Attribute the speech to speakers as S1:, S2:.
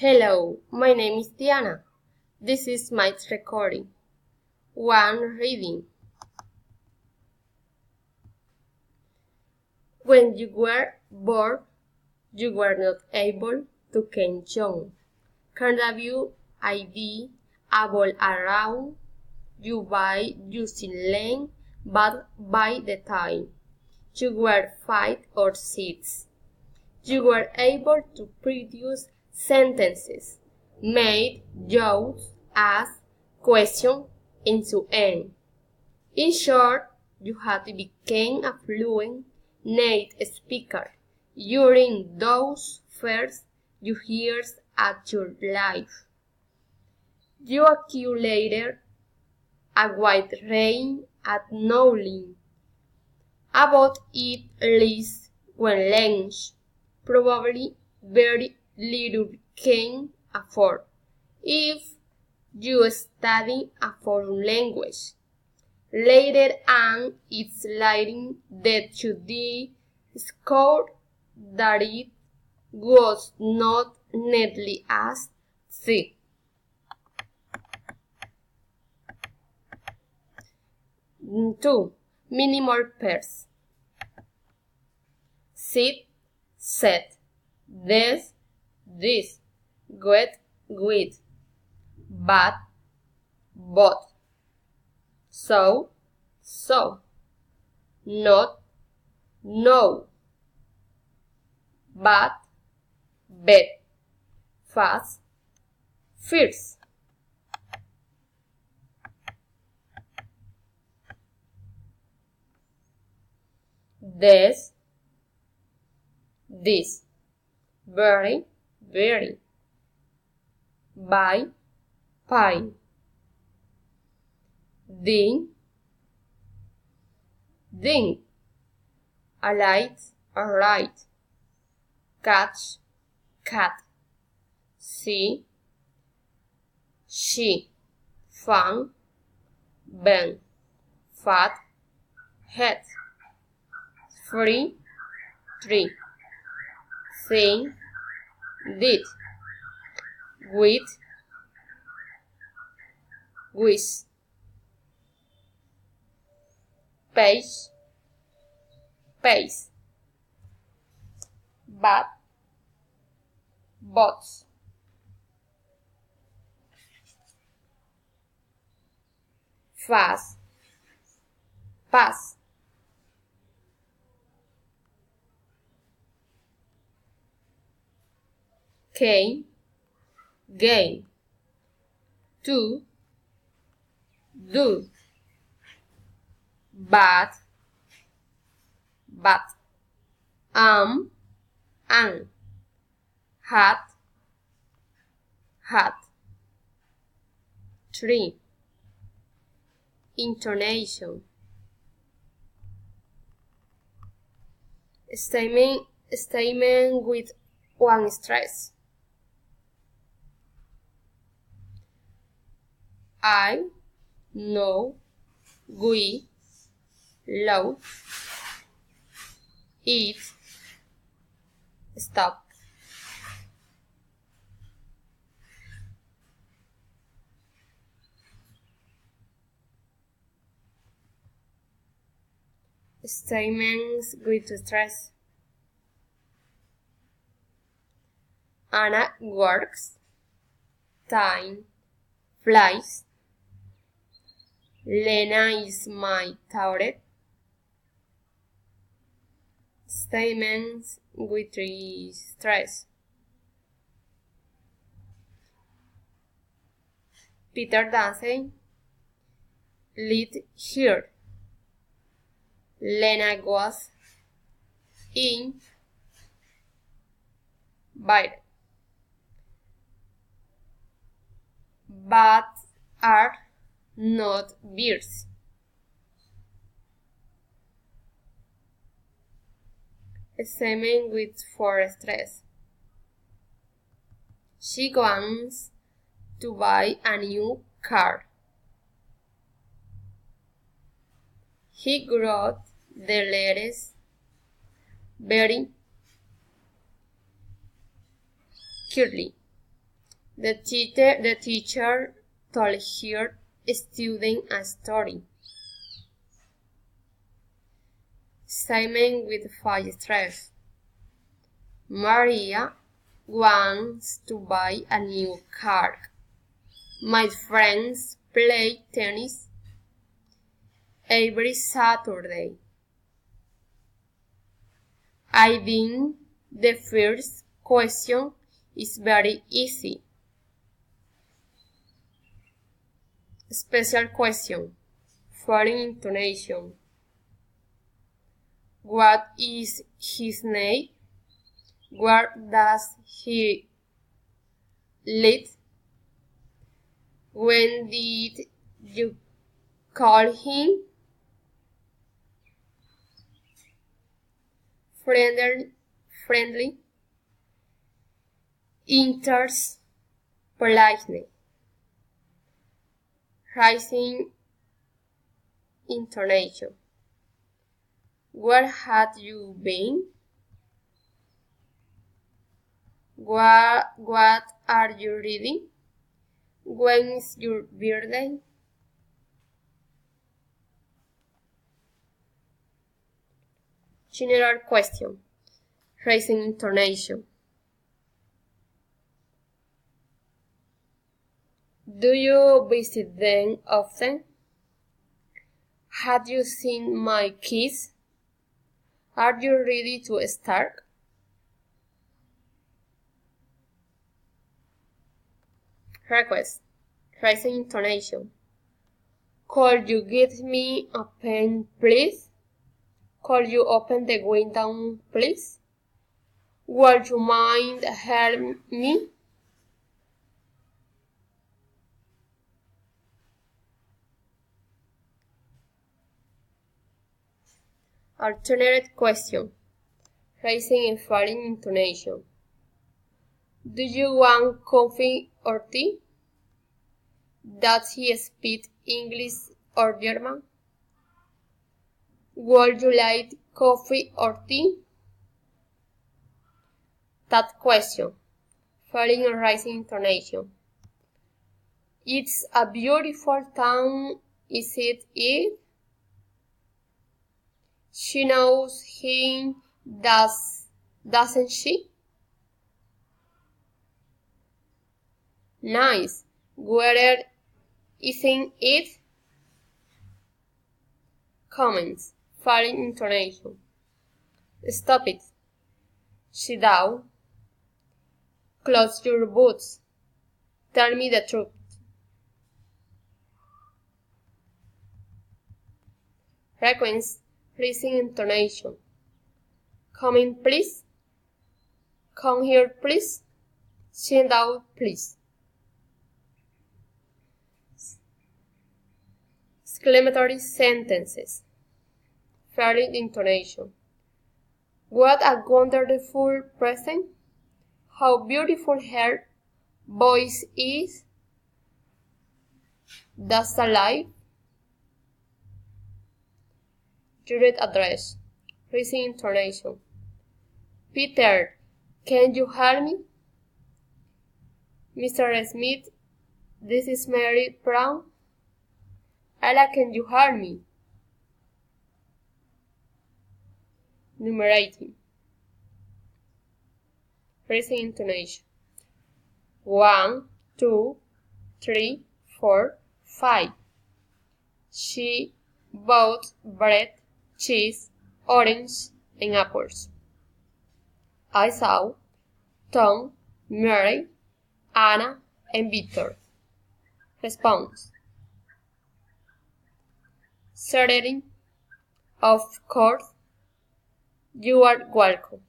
S1: Hello, my name is Diana. This is my recording. One reading. When you were bored, you were not able to catch on. Can't you ID a ball around you by using length, but by the time you were 5 or 6, you were able to produce sentences, made jokes, ask questions into end. In short, you had become a fluent native speaker during those first few years of your life. You accumulated a wide range of knowledge about it, least when language, probably very little can afford if you study a foreign language. Later on, it's likely that you discovered that it was not nearly as thick. 2. Minimal pairs. Sit, set. This, with. But, so, not, no, but, bet, fast, fierce. This, very, by, pine, ding, alight, alright, catch, cat, see, she, fun, ben, fat, head, free, tree, thing, did, with, with, pace, but, bots, fast, pass, came, gain, to, do, but, an, had, tree. Intonation. Statement with one stress. I, know, we, love, eat, stop. Statements with stress. Anna works, time flies, Lena is my daughter. Statements with stress. Peter doesn't live here. Lena was in bed, but are not bears. Statement with for stress. She wants to buy a new car. He wrote the letters very carefully. The teacher told her student a story. Simon with 5 stars. Maria wants to buy a new car. My friends play tennis every Saturday. I think the first question is very easy. Special question. Foreign intonation. What is his name? Where does he live? When did you call him? Friendly. Enters politely. Rising intonation. Where had you been? What are you reading? When is your birthday? General question. Raising intonation. Do you visit them often? Have you seen my kids? Are you ready to start? Request. Raising intonation. Could you get me a pen, please? Could you open the window, please? Would you mind helping me? Alternate question. Raising and falling intonation. Do you want coffee or tea? Does he speak English or German? Would you like coffee or tea? That question. Falling and rising intonation. It's a beautiful town, is it? She knows him, doesn't she? Nice. Where isn't it? Comments. Falling intonation. Stop it. Sit down. Close your boots. Tell me the truth. Frequency. Rising intonation. Come in, please. Come here, please. Sit down, please. Exclamatory sentences. Falling intonation. What a wonderful present. How beautiful her voice is. That's alive. Direct address. Rising intonation. Peter, can you help me? Mr. Smith, this is Mary Brown. Ella, can you help me? Numerating. Rising intonation. 1, 2, 3, 4, 5. She bought bread, cheese, orange, and apples. I saw Tom, Mary, Anna, and Victor. Response. Certainly, of course, you are welcome.